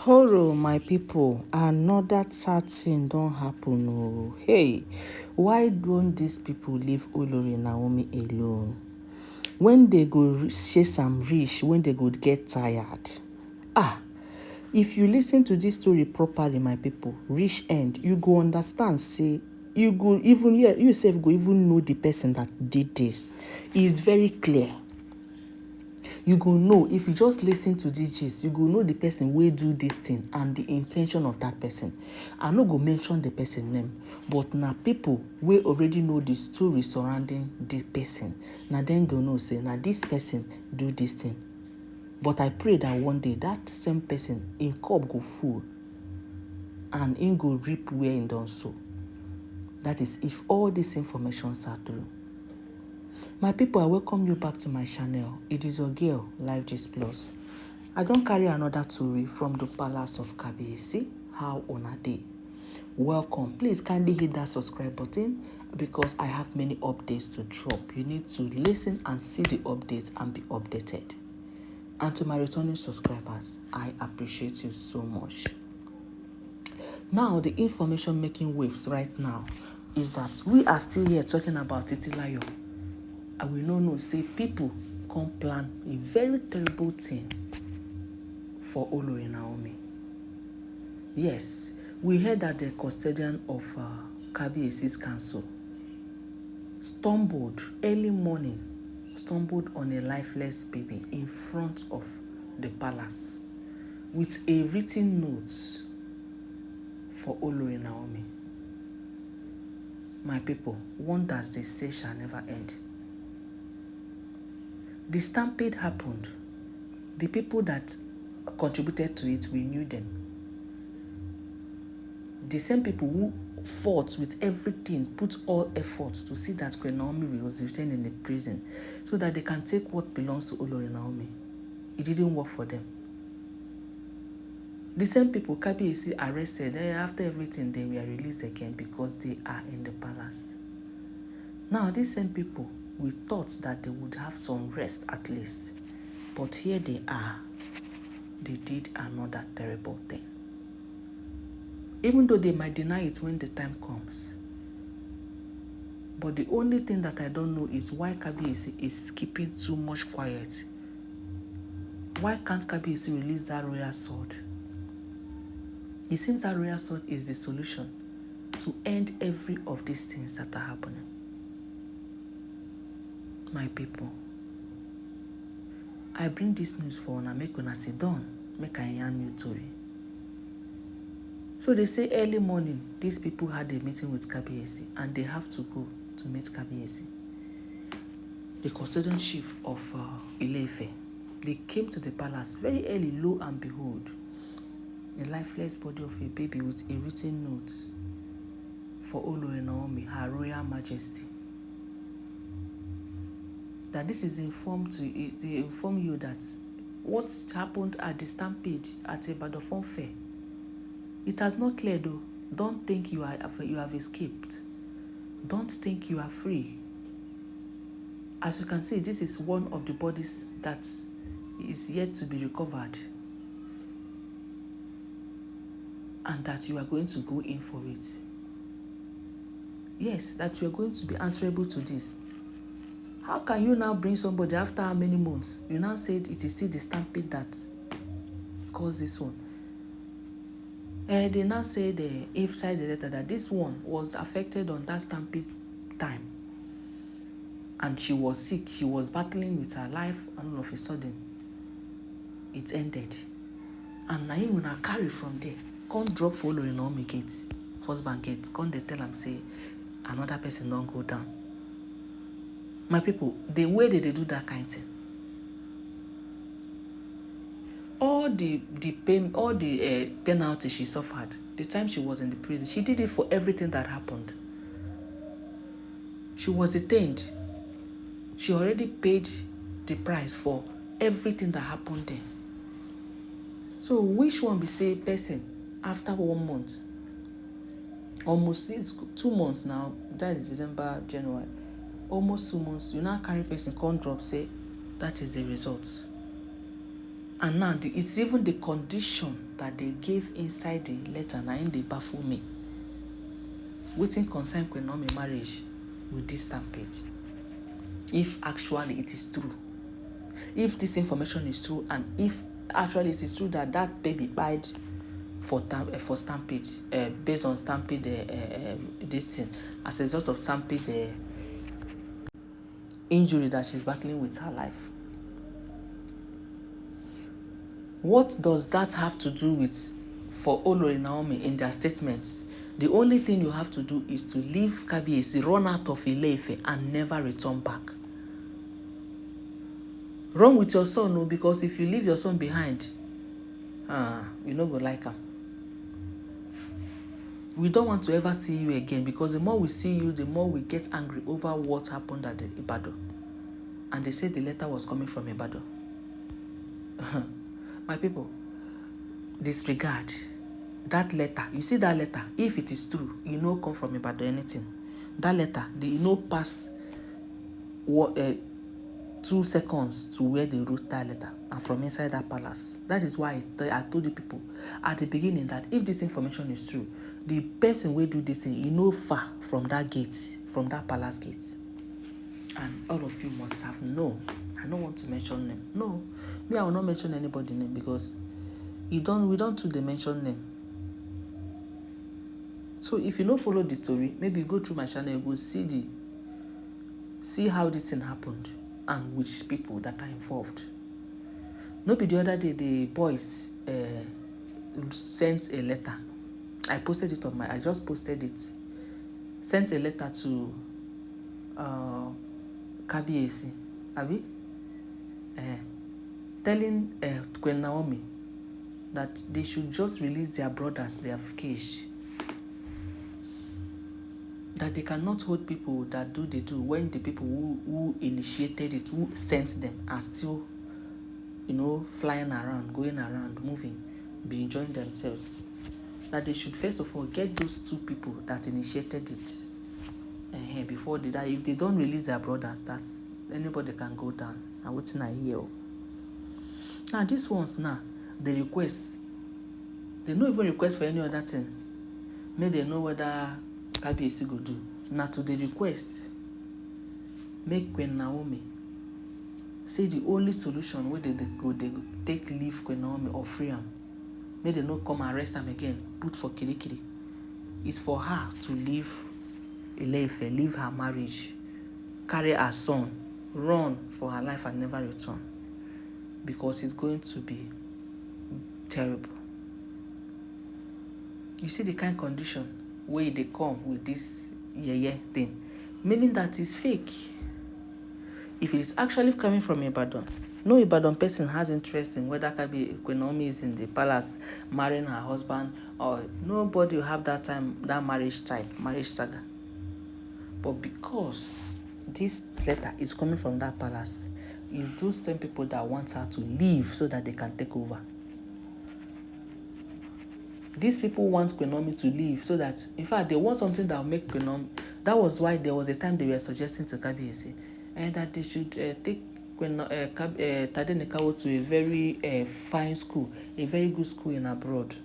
Hello my people, another sad thing don happen oh. Hey, why don't these people leave Olori Naomi alone? When they go chase am reach, when they go get tired. If you listen to this story properly my people, reach end, you go understand say you go even you sef go even know the person that did this. It's very clear. You go know if you just listen to this gist, you go know the person wey do this thing and the intention of that person. I no go mention the person name, but na people wey already know the story surrounding the person, na dem go know say na this person do this thing. But I pray that one day that same person, im cup go full and im go reap where im don sow. That is if all these informations are true. My people, I welcome you back to my channel. It is your girl, Life Gist Plus. I don carry another story from the palace of Kabiyesi. How una dey? Welcome. Please kindly hit that subscribe button because I have many updates to drop. You need to listen and see the updates and be updated. And to my returning subscribers, I appreciate you so much. Now, the information making waves right now is that we are still here talking about Titilayo. And we know say people come plan a very terrible thing for Olori Naomi. Yes, we heard that the custodian of Kabiyesi's council stumbled early morning, stumbled on a lifeless baby in front of the palace with a written note for Olori Naomi. My people, wonders they say shall never end. The stampede happened. The people that contributed to it, we knew them. The same people who fought with everything, put all efforts to see that Queen Naomi was retained in the prison so that they can take what belongs to Olori Naomi. It didn't work for them. The same people Kabiyesi arrested, after everything they were released again because they are in the palace. Now these same people, we thought that they would have some rest at least. But here they are. They did another terrible thing. Even though they might deny it when the time comes. But the only thing that I don't know is why Kabiyesi is keeping too much quiet. Why can't Kabiyesi release that royal sword? It seems that royal sword is the solution to end every of these things that are happening. My people, I bring this news for una, make una sit down, make I yarn you story. So they say early morning, these people had a meeting with Kabiyesi and they have to go to meet Kabiyesi. The custodian chief of Ile-Ife, they came to the palace very early, lo and behold, the lifeless body of a baby with a written note for Olori Naomi, Her Royal Majesty. That this is inform you that what happened at the stampede at Ibadan Fair. It has not cleared though. Don't think you have escaped. Don't think you are free. As you can see, this is one of the bodies that is yet to be recovered. And that you are going to go in for it. Yes, that you are going to be answerable to this. How can you now bring somebody after how many months? You now said it is still the stampede that caused this one. They now said inside the letter that this one was affected on that stampede time. And she was sick. She was battling with her life and all of a sudden, it ended. And now you will carry from there. Can't drop for Olori Naomi gate, husband gate. Can't they tell them say another person don't go down. My people, the way that they do that kind of thing, all the penalty she suffered, the time she was in the prison, she did it for everything that happened. She was detained. She already paid the price for everything that happened there. So which one be say person after 1 month, almost it's 2 months now, that is December, January, almost 2 months, you now carry person, can't drop, say that is the result. And now it's even the condition that they gave inside the letter na im dey baffle me. Wetin concern Queen Naomi marriage with this stampede? If actually it is true, if this information is true, and if actually it is true that that baby died for stampede, based on stampede, this thing, as a result of stampede injury that she's battling with her life. What does that have to do with for Olori Naomi in their statement? The only thing you have to do is to leave kabiyesi, run out of Ile-Ife and never return back. Run with your son, no, because if you leave your son behind, you no go like him. We don't want to ever see you again, because the more we see you, the more we get angry over what happened at the Ibadan. And they said the letter was coming from Ibadan. My people, disregard that letter. You see that letter, if it is true, you know come from Ibadan anything. That letter, they pass 2 seconds to where they wrote that letter, and from inside that palace. That is why I told you people at the beginning that if this information is true, the person will do this thing, far from that gate, from that palace gate. And all of you must have known. I don't want to mention name. No, me, I will not mention anybody's name, because we don't do the mention name. So if you don't follow the story, maybe go through my channel, you go see how this thing happened and which people that are involved. Maybe the other day the boys sent a letter. I posted it I just posted it. Sent a letter to kabiyesi, abi, telling Queen Naomi that they should just release their brothers they have caged. That they cannot hold people that they do when the people who initiated it, who sent them, are still, flying around, going around, moving, be enjoying themselves. That they should first of all get those 2 people that initiated it before they die. If they don't release their brothers, that's anybody can go down. And what's in a year. Now these ones now, they request. They don't even request for any other thing. May they know whether kabiyesi go do. Now to the request, make Queen Naomi say the only solution where they take leave Queen Naomi or free am. May they not come arrest am again, put for kirikiri. It's for her to leave Ile-Ife, leave her marriage, carry her son, run for her life and never return. Because it's going to be terrible. You see the kind of condition where they come with this thing, meaning that it's fake. If it is actually coming from Ibadan, no Ibadan person has interest in whether Queen Naomi is in the palace marrying her husband, or nobody will have that time, that marriage saga. But because this letter is coming from that palace, it's those same people that want her to leave so that they can take over. These people want Queen Naomi to leave so that, in fact, they want something that will make Queen Naomi. That was why there was a time they were suggesting to kabiyesi and that they should take Tadenikawo to a very fine school, a very good school in abroad,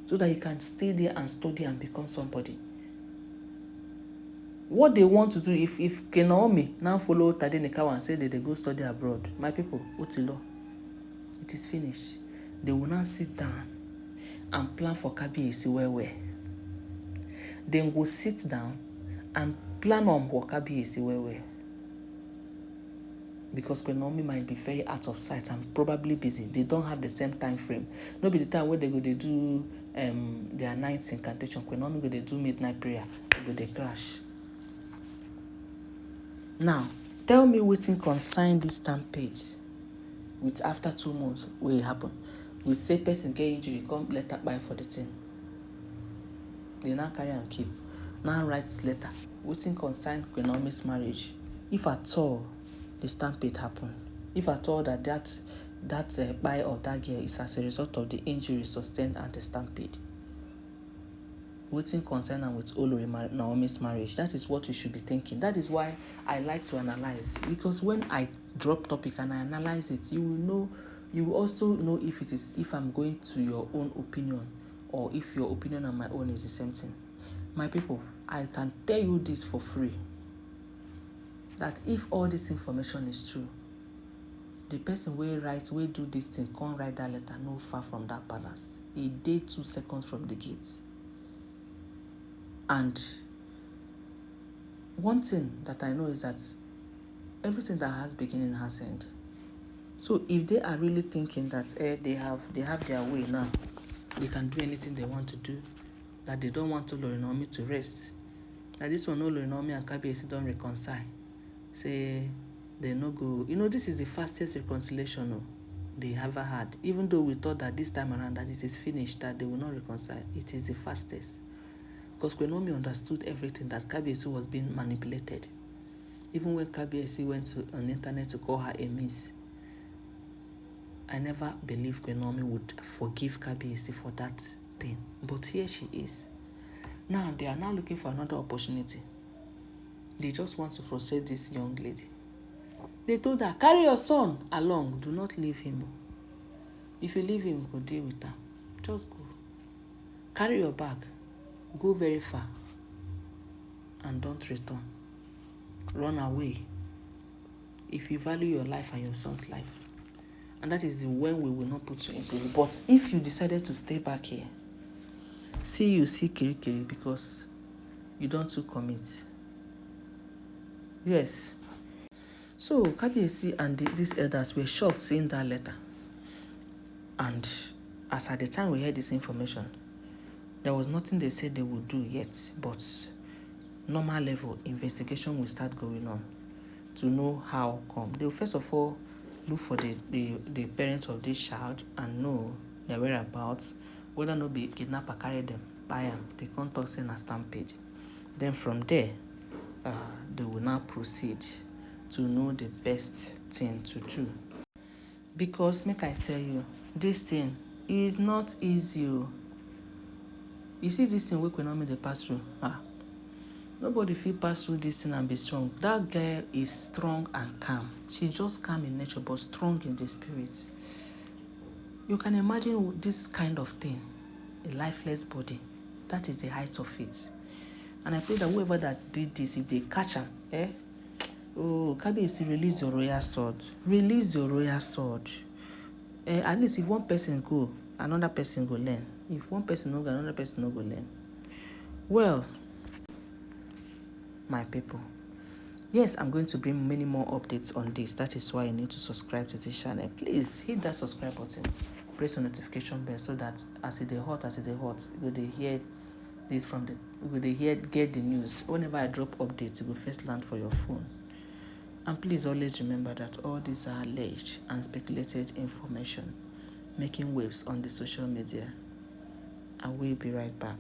so that he can stay there and study and become somebody. What they want to do, if Queen Naomi now follow Tadenikawo and say that they go study abroad, my people, Otilo, it is finished. They will now sit down and plan for kabiyesi well. Then go sit down and plan on for kabiyesi well. Because Queen Naomi might be very out of sight and probably busy. They don't have the same time frame. No be the time where they do their night incantation. Queen Naomi go they do midnight prayer. They clash. Now, tell me wetin concern this stampede with after 2 months where it happen. We say person get injury, come letter buy for the thing. They now carry and keep. Now write letter. Wetin concern Queen Naomi's marriage. If at all the stampede happen, if at all that buy of that girl is as a result of the injury sustained at the stampede, wetin concern am with Olori Naomi's marriage? That is what you should be thinking. That is why I like to analyze, because when I drop topic and I analyze it, you will know You will also know if I'm going to your own opinion or if your opinion and my own is the same thing. My people, I can tell you this for free, that if all this information is true, the person wey do this thing can't write that letter no far from that palace. E dey 2 seconds from the gate. And one thing that I know is that everything that has beginning has end. So if they are really thinking that they have their way now, they can do anything they want to do, that they don't want Naomi to rest, that this one Naomi and kabiyesi don't reconcile, say they no go. This is the fastest reconciliation they ever had. Even though we thought that this time around that it is finished, that they will not reconcile, it is the fastest. Because Naomi understood everything, that kabiyesi was being manipulated. Even when kabiyesi went on the internet to call her a miss, I never believed Naomi would forgive kabiyesi for that thing. But here she is. Now they are now looking for another opportunity. They just want to frustrate this young lady. They told her, carry your son along. Do not leave him. If you leave him, go deal with her. Just go. Carry your bag. Go very far. And don't return. Run away. If you value your life and your son's life. And that is when we will not put you in prison. But if you decided to stay back here, see Kirikiri, because you don't to commit. Yes. So kabiyesi and these elders were shocked seeing that letter. And as at the time we heard this information, there was nothing they said they would do yet, but normal level investigation will start going on to know how come. They will first of all look for the parents of this child and know their whereabouts, whether no be kidnapper carry them, buy them, they can't talk say na stampede. Then from there, they will now proceed to know the best thing to do. Because make I tell you, this thing is not easy. You see this thing wey Naomi dey pass through, nobody fit pass through this thing and be strong. That girl is strong and calm. She's just calm in nature but strong in the spirit. You can imagine this kind of thing, a lifeless body. That is the height of it. And I pray that whoever that did this, if they catch him, kabiyesi, release your royal sword. Release your royal sword. At least if one person go, another person go learn. If one person no go, another person no go learn. Well, my people, yes, I'm going to bring many more updates on this. That is why you need to subscribe to this channel. Please hit that subscribe button. Press the notification bell so that as it dey hot, you go hear this from the. You go get the news. Whenever I drop updates, it will first land for your phone. And please always remember that all these are alleged and speculated information making waves on the social media. I will be right back.